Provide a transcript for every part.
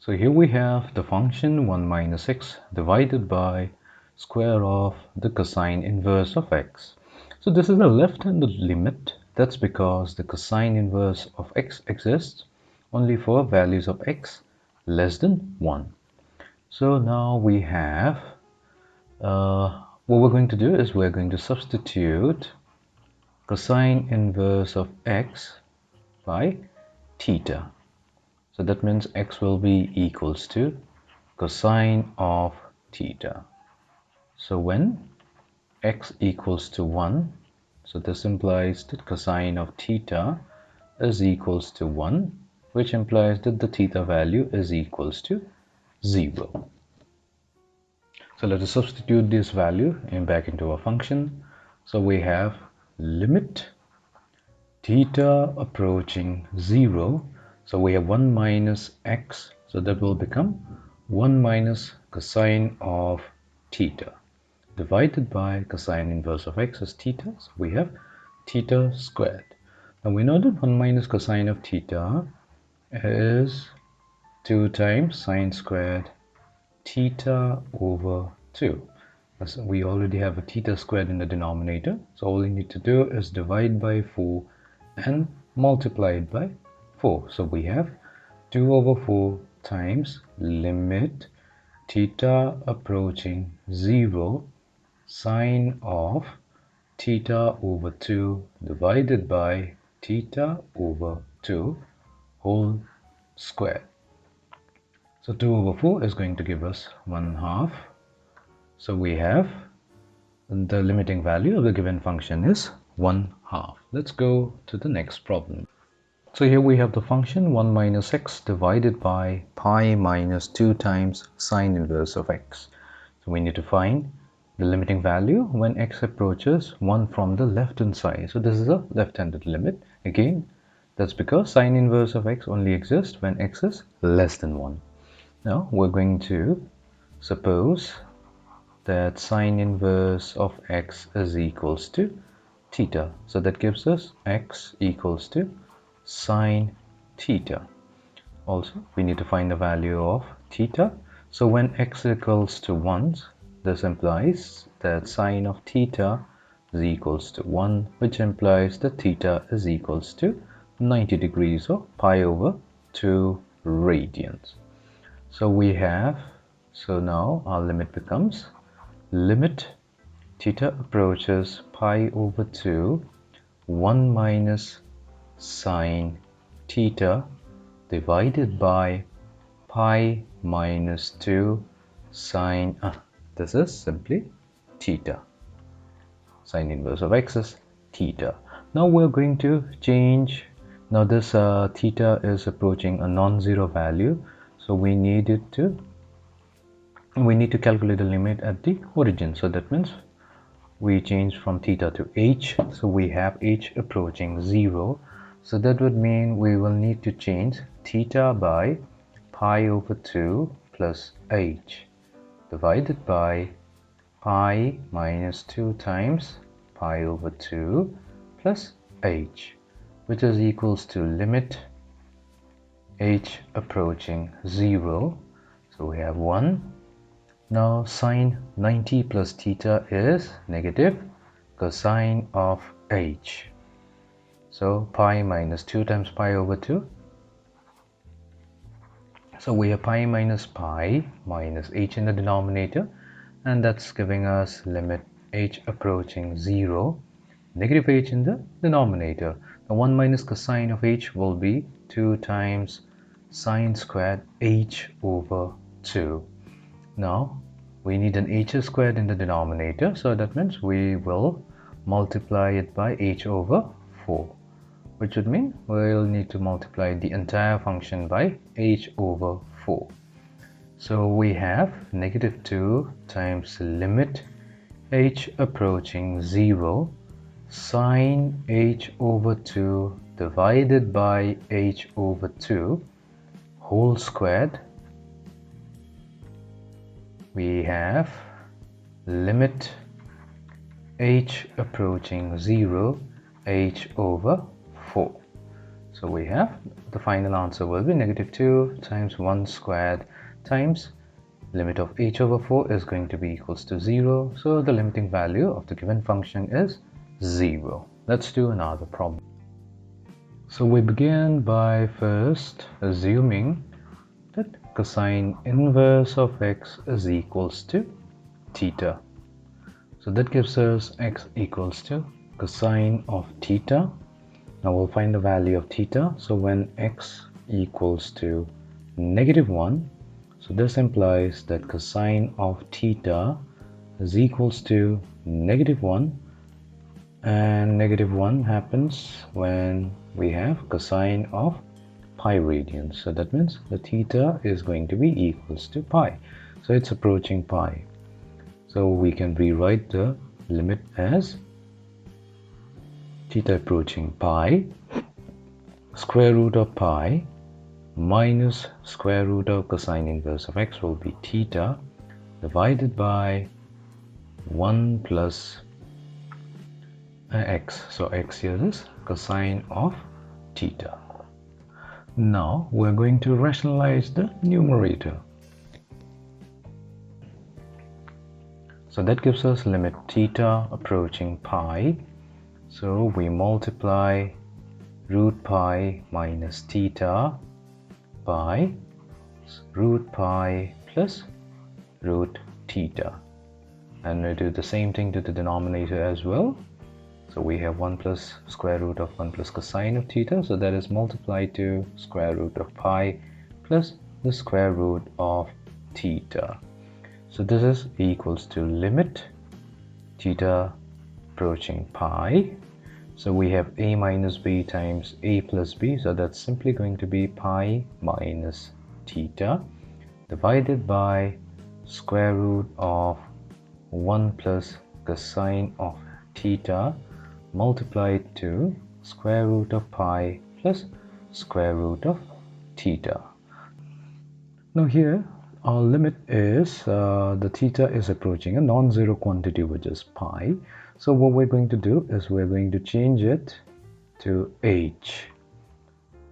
So here we have the function 1 minus x divided by square of the cosine inverse of x. So this is a left-handed limit. That's because the cosine inverse of x exists only for values of x less than 1. So now we have, what we're going to do is we're going to substitute cosine inverse of x by theta. So that means x will be equals to cosine of theta. So when x equals to 1, so this implies that cosine of theta is equals to 1, which implies that the theta value is equals to 0. So let us substitute this value back into a function. So we have limit theta approaching 0. So we have 1 minus x, so that will become 1 minus cosine of theta divided by cosine inverse of x is theta, so we have theta squared. Now we know that 1 minus cosine of theta is 2 times sine squared theta over 2. As we already have a theta squared in the denominator, so all we need to do is divide by 4 and multiply it by 4. So we have 2 over 4 times limit theta approaching 0 sine of theta over 2 divided by theta over 2 whole square. So 2 over 4 is going to give us 1/2. So we have the limiting value of the given function is 1/2. Let's go to the next problem. So here we have the function 1 minus x divided by pi minus 2 times sine inverse of x. So we need to find the limiting value when x approaches 1 from the left hand side. So this is a left-handed limit. Again, that's because sine inverse of x only exists when x is less than 1. Now we're going to suppose that sine inverse of x is equals to theta. So that gives us x equals to sine theta. Also, we need to find the value of theta. So when x equals to 1, this implies that sine of theta is equals to 1, which implies that theta is equals to 90 degrees or pi over 2 radians. So we have, so now our limit becomes limit theta approaches pi over 2 1 minus sine theta divided by pi minus 2 sine, this is simply theta. Sine inverse of x is theta. Now we're going to change, now this theta is approaching a non-zero value, so we need to calculate the limit at the origin. So that means we change from theta to h, so we have h approaching 0. So that would mean we will need to change theta by pi over 2 plus h divided by pi minus 2 times pi over 2 plus h, which is equals to limit h approaching 0. So we have 1. Now sine 90 plus theta is negative cosine of h. So pi minus 2 times pi over 2. So we have pi minus h in the denominator, and that's giving us limit h approaching 0, negative h in the denominator. Now 1 minus cosine of h will be 2 times sine squared h over 2. Now we need an h squared in the denominator, so that means we will multiply it by h over 4, which would mean we'll need to multiply the entire function by h over 4. So we have negative 2 times limit h approaching 0 sine h over 2 divided by h over 2 whole squared. We have limit h approaching 0 h over 4. So So we have the final answer will be -2 times 1 squared times limit of h over 4 is going to be equals to 0. So the limiting value of the given function is 0. Let's do another problem. So we begin by first assuming that cosine inverse of x is equals to theta. So that gives us x equals to cosine of theta. Now we'll find the value of theta. So when x equals to -1, so this implies that cosine of theta is equals to -1, and -1 happens when we have cosine of pi radians. So that means the theta is going to be equals to pi. So it's approaching pi. So we can rewrite the limit as theta approaching pi, square root of pi minus square root of cosine inverse of x will be theta divided by 1 plus x. So x here is cosine of theta. Now we're going to rationalize the numerator. So that gives us limit theta approaching pi. So we multiply root pi minus theta by root pi plus root theta. And we do the same thing to the denominator as well. So we have 1 plus square root of 1 plus cosine of theta. So that is multiplied to square root of pi plus the square root of theta. So this is equals to limit theta approaching pi. So we have a minus b times a plus b. So that's simply going to be pi minus theta divided by square root of 1 plus cosine of theta multiplied to square root of pi plus square root of theta. Now here our limit is the theta is approaching a non-zero quantity, which is pi. So what we're going to do is we're going to change it to h.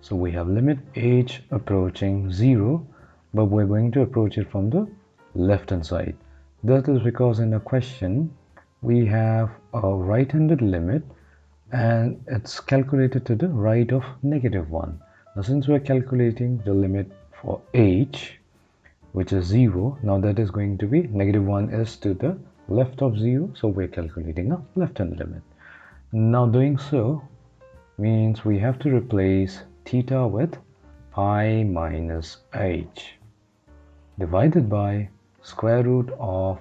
So we have limit h approaching 0, but we're going to approach it from the left hand side. That is because in the question we have a right-handed limit and it's calculated to the right of -1. Now since we're calculating the limit for h, which is 0, now that is going to be -1 is to the left of 0, so we're calculating a left-hand limit. Now doing so means we have to replace theta with pi minus h divided by square root of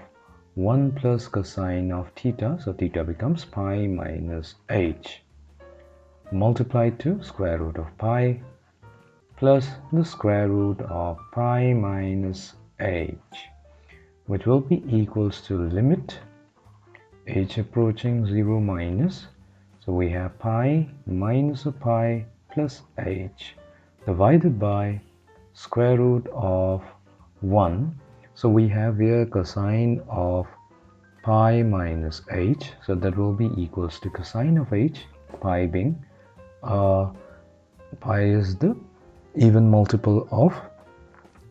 1 plus cosine of theta. So theta becomes pi minus h multiplied to square root of pi plus the square root of pi minus h, which will be equals to limit h approaching 0 minus, so we have pi minus a pi plus h divided by square root of 1. So we have here cosine of pi minus h, so that will be equals to cosine of h, pi being pi is the even multiple of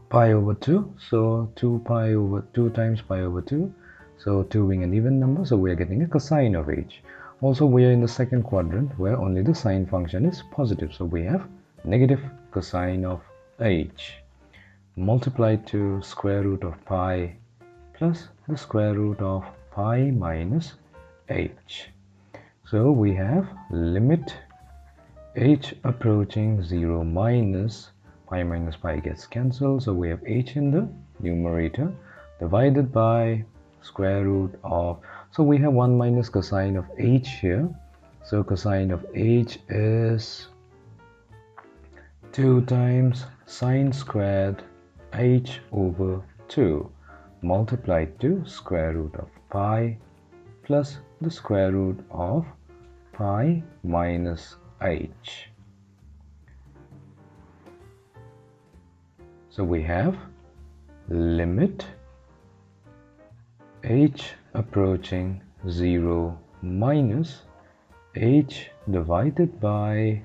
pi over 2, so 2 times pi over 2, so 2 being an even number, so we are getting a cosine of h. Also we are in the second quadrant where only the sine function is positive, so we have negative cosine of h multiplied to square root of pi plus the square root of pi minus h. So we have limit h approaching 0 minus pi minus pi gets cancelled, so we have h in the numerator divided by square root of, so we have 1 minus cosine of h here, so cosine of h is 2 times sine squared h over 2 multiplied to square root of pi plus the square root of pi minus h. So we have limit h approaching 0 minus h divided by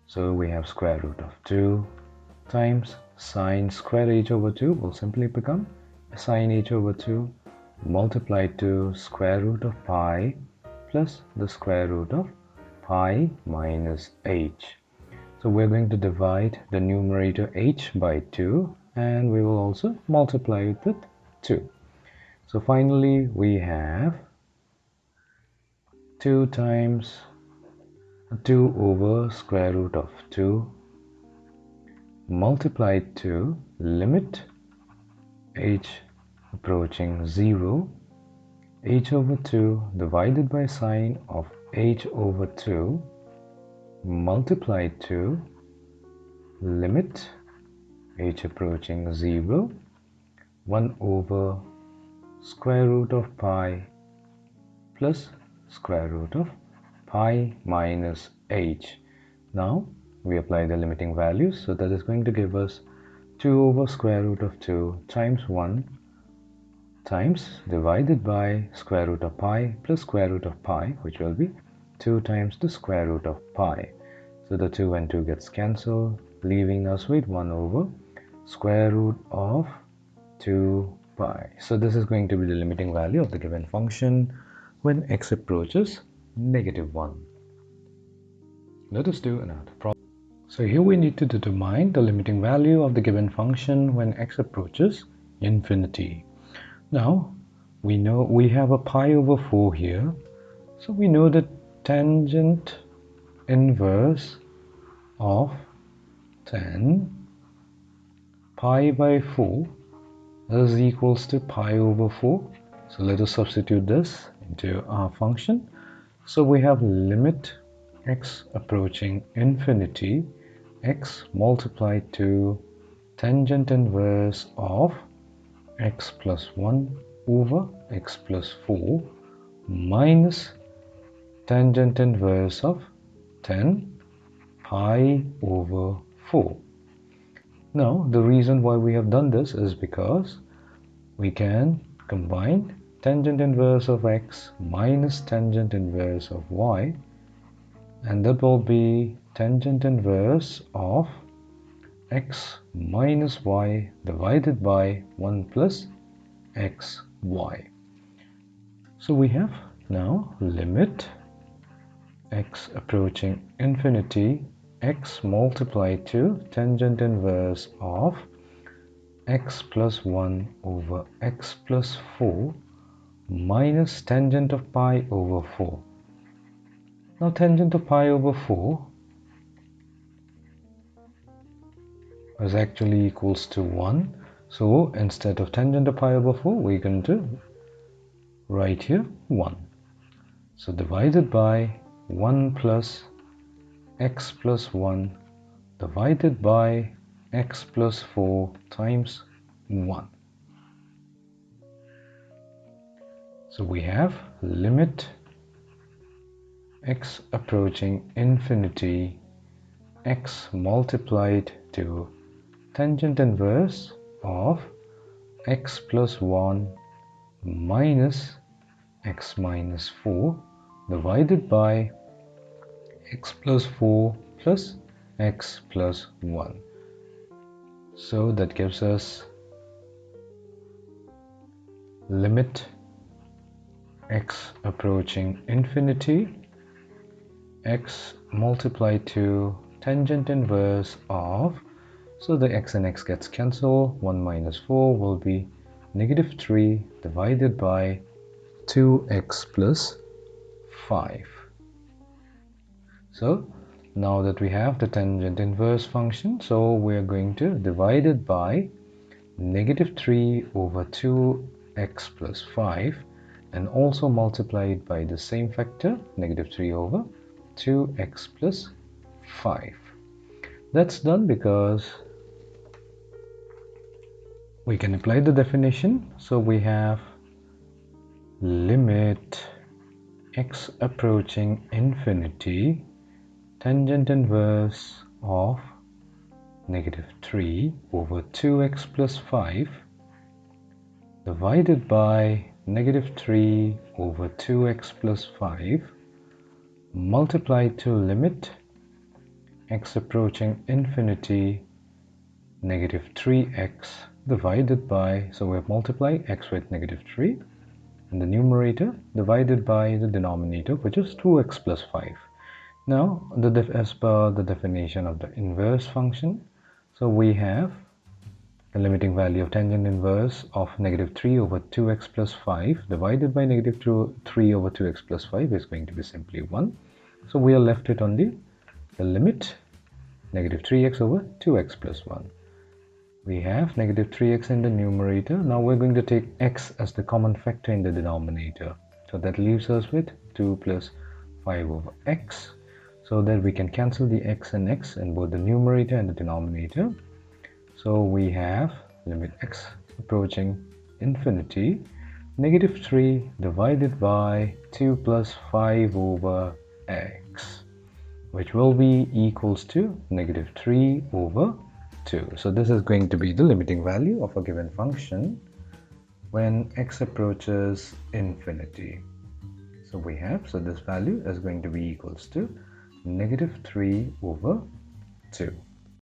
So we have square root of 2 times sine square h over 2 will simply become sine h over 2 multiplied to square root of pi plus the square root of pi minus h. So we're going to divide the numerator h by 2 and we will also multiply it with 2. So finally we have 2 times 2 over square root of 2 multiplied to limit h approaching 0, h over 2 divided by sine of h over 2 multiplied to limit h approaching 0, 1 over square root of pi plus square root of pi minus h. Now we apply the limiting values, so that is going to give us 2 over square root of 2 times 1 times divided by square root of pi plus square root of pi, which will be 2 times the square root of pi. So the 2 and 2 gets cancelled, leaving us with 1 over square root of 2 pi. So this is going to be the limiting value of the given function when x approaches -1. Let us do another problem. So here we need to determine the limiting value of the given function when x approaches infinity. Now we know we have a pi over 4 here, so we know that tangent inverse of tan pi by 4 is equals to pi over 4. So let us substitute this into our function. So we have limit x approaching infinity, x multiplied to tangent inverse of x plus 1 over x plus 4 minus tangent inverse of 10 pi over 4. Now the reason why we have done this is because we can combine tangent inverse of x minus tangent inverse of y, and that will be tangent inverse of x minus y divided by 1 plus xy. So we have now limit x approaching infinity, x multiplied to tangent inverse of x plus 1 over x plus 4 minus tangent of pi over 4. Now tangent of pi over 4 is actually equals to 1. So instead of tangent of pi over 4, we're going to write here 1. So divided by 1 plus x plus 1 divided by x plus 4 times 1. So we have limit x approaching infinity, x multiplied to tangent inverse of x plus 1 minus x minus 4 divided by x plus 4 plus x plus 1. So that gives us limit x approaching infinity, x multiplied to tangent inverse of, so the x and x gets cancelled, 1 minus 4 will be -3 divided by 2x plus 5. So now that we have the tangent inverse function, so we are going to divide it by -3 over 2x plus 5 and also multiply it by the same factor, -3 over 2x plus 5. That's done because we can apply the definition. So we have limit x approaching infinity, tangent inverse of -3 over 2x plus 5 divided by -3 over 2x plus 5 multiplied to limit x approaching infinity, negative 3x divided by, so we've multiplied x with negative 3 in the numerator divided by the denominator, which is 2x plus 5. Now, as per the definition of the inverse function, so we have the limiting value of tangent inverse of negative 3 over 2x plus 5 divided by negative 3 over 2x plus 5 is going to be simply 1. So we are left with only the limit negative 3x over 2x plus 1. We have negative 3x in the numerator. Now we're going to take x as the common factor in the denominator. So that leaves us with 2 plus 5 over x. So that we can cancel the x and x in both the numerator and the denominator. So we have limit x approaching infinity, negative 3 divided by 2 plus 5 over x, which will be equals to negative 3 over 2. So this is going to be the limiting value of a given function when x approaches infinity. So we have, so this value is going to be equals to negative 3 over 2.